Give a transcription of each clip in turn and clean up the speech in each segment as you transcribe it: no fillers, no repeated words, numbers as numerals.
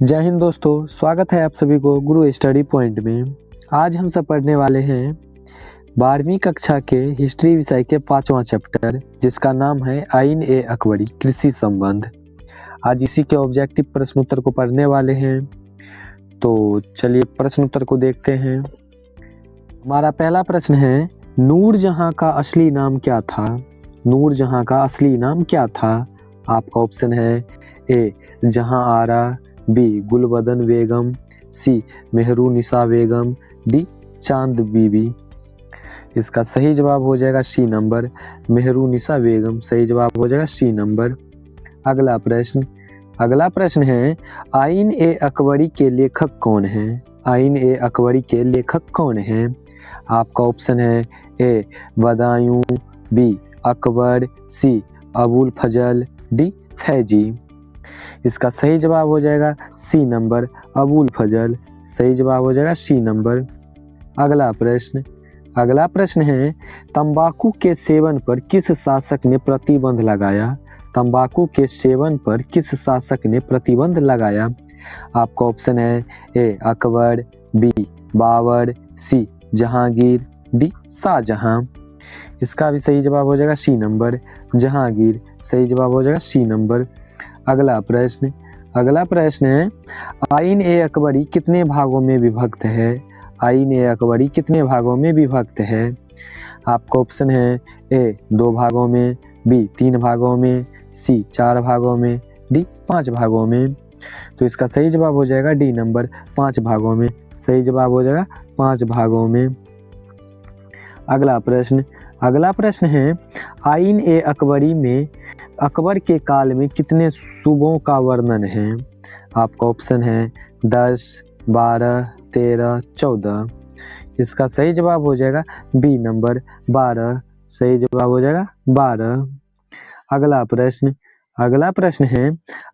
जय हिंद दोस्तों, स्वागत है आप सभी को गुरु स्टडी पॉइंट में। आज हम सब पढ़ने वाले हैं 12वीं कक्षा के हिस्ट्री विषय के 5वां चैप्टर, जिसका नाम है आइन ए अकबरी कृषि संबंध। आज इसी के ऑब्जेक्टिव प्रश्न उत्तर को पढ़ने वाले हैं। तो चलिए प्रश्न उत्तर को देखते हैं। हमारा पहला प्रश्न है, नूरजहां का असली नाम क्या था? नूरजहां का असली नाम क्या था? आपका ऑप्शन है ए जहां आरा, बी गुलबदन बेगम, सी मेहरुनिसा बेगम, डी चांद बीबी। इसका सही जवाब हो जाएगा सी नंबर, मेहरुनिसा बेगम। सही जवाब हो जाएगा सी नंबर। अगला प्रश्न है, आइन ए अकबरी के लेखक कौन हैं? आइन ए अकबरी के लेखक कौन हैं? आपका ऑप्शन है ए बदायूं, बी अकबर, सी अबुल फजल, डी फैजी। इसका सही जवाब हो जाएगा सी नंबर, अबुल फजल। सही जवाब हो जाएगा सी नंबर। अगला प्रश्न है, तंबाकू के सेवन पर किस शासक ने प्रतिबंध लगाया? तंबाकू के सेवन पर किस शासक ने प्रतिबंध लगाया? आपका ऑप्शन है ए अकबर, बी बाबर, सी जहांगीर, डी शाहजहां। इसका भी सही जवाब हो जाएगा सी नंबर, जहांगीर। सही जवाब हो जाएगा सी नंबर। अगला प्रश्न है, आइन ए अकबरी कितने भागों में विभक्त है? आइन ए अकबरी कितने भागों में विभक्त है? आपका ऑप्शन है ए 2 भागों में, बी 3 भागों में, सी 4 भागों में, डी 5 भागों में। तो इसका सही जवाब हो जाएगा डी नंबर, 5 भागों में। सही जवाब हो जाएगा 5 भागों में। अगला प्रश्न है, आइन ए अकबरी में अकबर के काल में कितने सूबों का वर्णन है? आपका ऑप्शन है 10, 12, 13, 14। इसका सही जवाब हो जाएगा बी नंबर, 12। सही जवाब हो जाएगा 12। अगला प्रश्न है,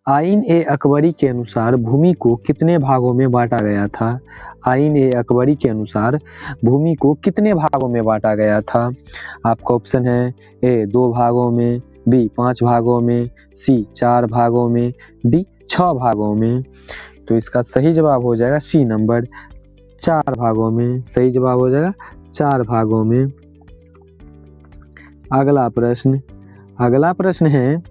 आइन ए अकबरी के अनुसार भूमि को कितने भागों में बांटा गया था? आइन ए अकबरी के अनुसार भूमि को कितने भागों में बांटा गया था? आपका ऑप्शन है ए 2 भागों में, बी 5 भागों में, सी 4 भागों में, डी 6 भागों में। तो इसका सही जवाब हो जाएगा सी नंबर, 4 भागों में। सही जवाब हो जाएगा 4 भागों में। अगला प्रश्न है,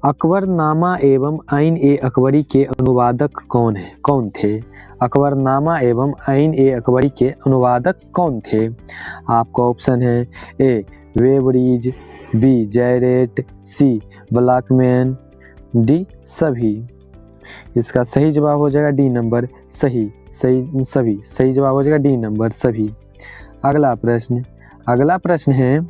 अकबरनामा एवं आइन ए अकबरी के अनुवादक कौन थे? अकबरनामा एवं आइन ए अकबरी के अनुवादक कौन थे? आपका ऑप्शन है ए वेबरीज, बी जैरेट, सी ब्लैकमैन, डी सभी। इसका सही जवाब हो जाएगा डी नंबर, सभी। सही जवाब हो जाएगा डी नंबर, सभी। अगला प्रश्न है,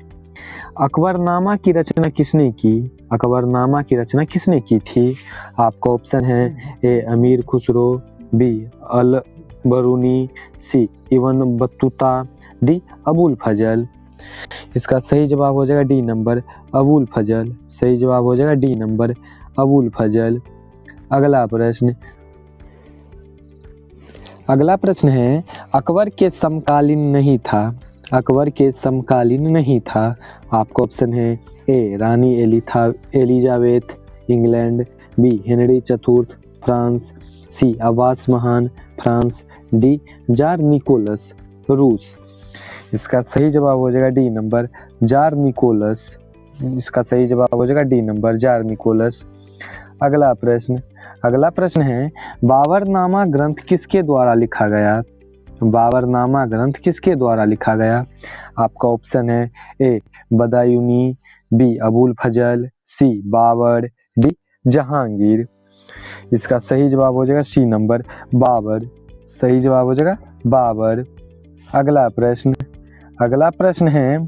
अकबरनामा की रचना किसने की? अकबरनामा की रचना किसने की थी? आपका ऑप्शन है ए अमीर खुसरो, बी अल बरूनी, सी इब्न बतूता, डी अबुल फजल। इसका सही जवाब हो जाएगा डी नंबर, अबुल फजल। सही जवाब हो जाएगा डी नंबर, अबुल फजल। अगला प्रश्न है, अकबर के समकालीन नहीं था। अकबर के समकालीन नहीं था। आपका ऑप्शन है ए रानी एलिजाबेथ इंग्लैंड, बी हेनरी चतुर्थ फ्रांस, सी अब्बास महान फ्रांस, डी जार निकोलस रूस। इसका सही जवाब हो जाएगा डी नंबर, जार निकोलस। इसका सही जवाब हो जाएगा डी नंबर, जार निकोलस। अगला प्रश्न है, बाबरनामा ग्रंथ किसके द्वारा लिखा गया? बाबरनामा ग्रंथ किसके द्वारा लिखा गया? आपका ऑप्शन है ए बदायूनी, बी अबुल फजल, सी बाबर, डी जहांगीर। इसका सही जवाब हो जाएगा सी नंबर, बाबर। सही जवाब हो जाएगा बाबर। अगला प्रश्न है,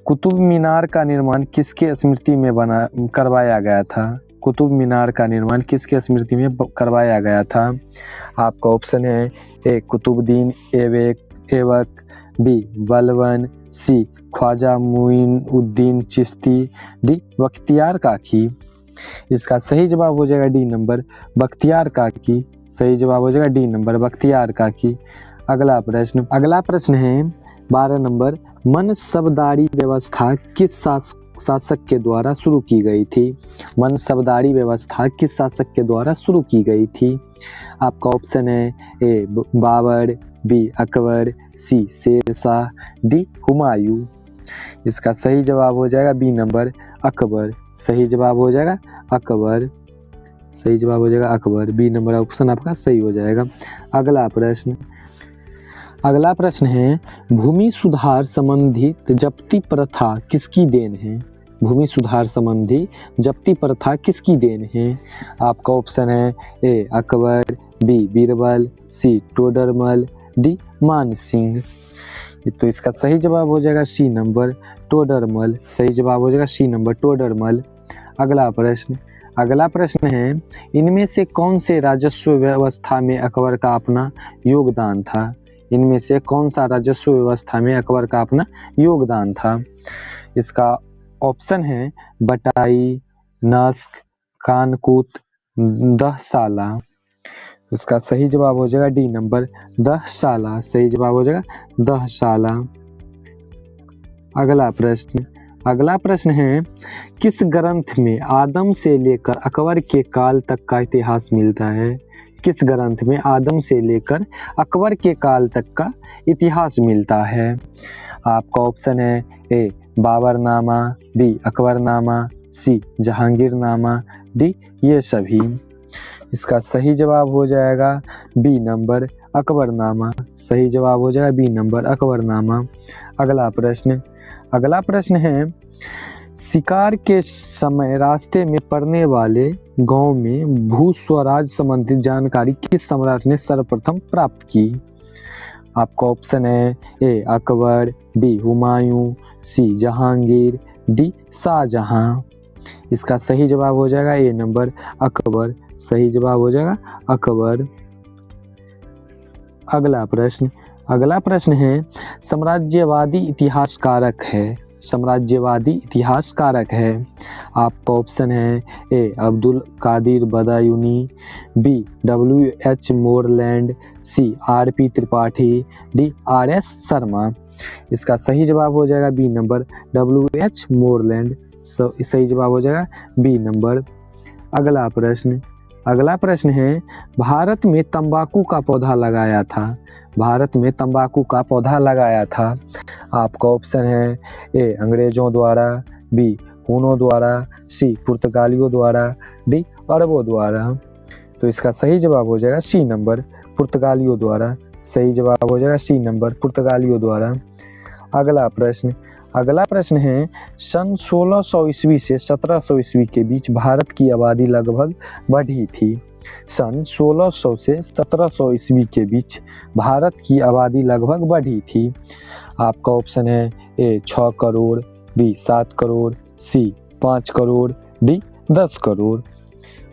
कुतुब मीनार का निर्माण किसके स्मृति में करवाया गया था? कुतुब मीनार का निर्माण किसके स्मृति में करवाया गया था? आपका ऑप्शन है ए कुतुबुद्दीन ऐबक, बी बलबन, सी ख्वाजा मुइनुद्दीन चिश्ती, डी बख्तियार काकी। इसका सही जवाब हो जाएगा डी नंबर, बख्तियार काकी। सही जवाब हो जाएगा डी नंबर, बख्तियार काकी। अगला प्रश्न है 12 नंबर, मनसबदारी व्यवस्था किस शासक के द्वारा शुरू की गई थी? मनसबदारी व्यवस्था किस शासक के द्वारा शुरू की गई थी? आपका ऑप्शन है ए बाबर, बी अकबर, सी शेरशाह, डी हुमायूं। इसका सही जवाब हो जाएगा बी नंबर अकबर। सही जवाब हो जाएगा अकबर। सही जवाब हो जाएगा अकबर। बी नंबर ऑप्शन आपका सही हो जाएगा। अगला प्रश्न है भूमि सुधार संबंधित जब्ती प्रथा किसकी देन है? भूमि सुधार संबंधी जब्ती प्रथा किसकी देन है? आपका ऑप्शन है ए अकबर, बी बीरबल, सी टोडरमल, डी मान सिंह। तो इसका सही जवाब हो जाएगा सी नंबर टोडरमल। सही जवाब हो जाएगा सी नंबर टोडरमल। अगला प्रश्न है इनमें से कौन से राजस्व व्यवस्था में अकबर का अपना योगदान था? इनमें से कौन सा राजस्व व्यवस्था में अकबर का अपना योगदान था? इसका ऑप्शन है बटाई, नस्क, कानकूट, दहसाला। उसका सही जवाब हो जाएगा डी नंबर दहसाला। सही जवाब हो जाएगा दहसाला। अगला प्रश्न है किस ग्रंथ में आदम से लेकर अकबर के काल तक का इतिहास मिलता है? किस ग्रंथ में आदम से लेकर अकबर के काल तक का इतिहास मिलता है? आपका ऑप्शन है ए बाबरनामा, बी अकबरनामा, सी जहांगीरनामा, डी ये सभी। इसका सही जवाब हो जाएगा बी नंबर अकबरनामा। सही जवाब हो जाएगा बी नंबर अकबरनामा। अगला प्रश्न है शिकार के समय रास्ते में पड़ने वाले गांव में भू स्वराज संबंधित जानकारी किस सम्राट ने सर्वप्रथम प्राप्त की? आपका ऑप्शन है ए अकबर, बी हुमायूं, सी जहांगीर, डी शाहजहां। इसका सही जवाब हो जाएगा ए नंबर अकबर। सही जवाब हो जाएगा अकबर। अगला प्रश्न है साम्राज्यवादी इतिहासकारक है। साम्राज्यवादी इतिहासकारक है। आपका ऑप्शन है A Abdul Qadir Badayuni, B W.H. Moreland, C R.P. Tripathi, D R.S. Sharma. इसका सही जवाब हो जाएगा बी नंबर W.H. मोरलैंड। सही जवाब हो जाएगा बी नंबर। अगला प्रश्न है भारत में तंबाकू का पौधा लगाया था। भारत में तंबाकू का पौधा लगाया था। आपका ऑप्शन है ए अंग्रेजों द्वारा, बी हूनों द्वारा, सी पुर्तगालियों द्वारा, डी अरबों द्वारा। तो इसका सही जवाब हो जाएगा सी नंबर पुर्तगालियों द्वारा। सही जवाब हो जाएगा सी नंबर पुर्तगालियों द्वारा। अगला प्रश्न है सन 1600 ईस्वी से 1700 ईस्वी के बीच भारत की आबादी लगभग बढ़ी थी। सन 1600 से 1700 ईस्वी के बीच भारत की आबादी लगभग बढ़ी थी। आपका ऑप्शन है ए 6 करोड़, बी 7 करोड़, सी 5 करोड़, डी 10 करोड़।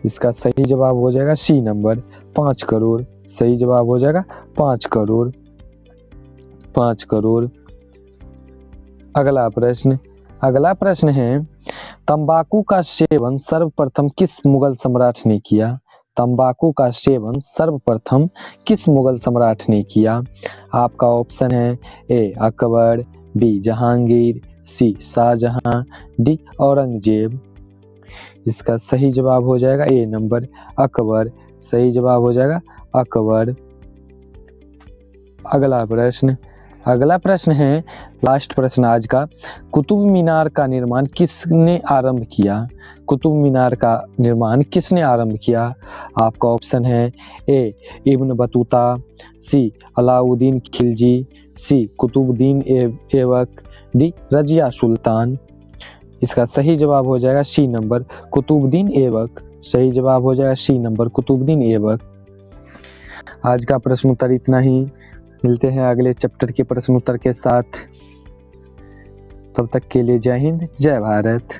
इसका सही जवाब हो जाएगा सी नंबर 5 करोड़। सही जवाब हो जाएगा 5 करोड़। 5 करोड़। अगला प्रश्न है तंबाकू का सेवन सर्वप्रथम किस मुगल सम्राट ने किया? तंबाकू का सेवन सर्वप्रथम किस मुगल सम्राट ने किया? आपका ऑप्शन है ए अकबर, बी जहांगीर, सी शाहजहां, डी औरंगजेब। इसका सही जवाब हो जाएगा ए नंबर अकबर। सही जवाब हो जाएगा अकबर। अगला प्रश्न है लास्ट प्रश्न आज का, कुतुब मीनार का निर्माण किसने आरंभ किया? कुतुब मीनार का निर्माण किसने आरंभ किया? आपका ऑप्शन है ए इब्न बतूता, सी अलाउद्दीन खिलजी, सी कुतुबुद्दीन ऐबक, डी रजिया सुल्तान। इसका सही जवाब हो जाएगा सी नंबर कुतुबुद्दीन ऐबक। सही जवाब हो जाएगा सी नंबर कुतुबुद्दीन ऐबक। आज का प्रश्न उत्तर इतना ही। मिलते हैं अगले चैप्टर के प्रश्न उत्तर के साथ। तब तक के लिए जय हिंद, जय भारत।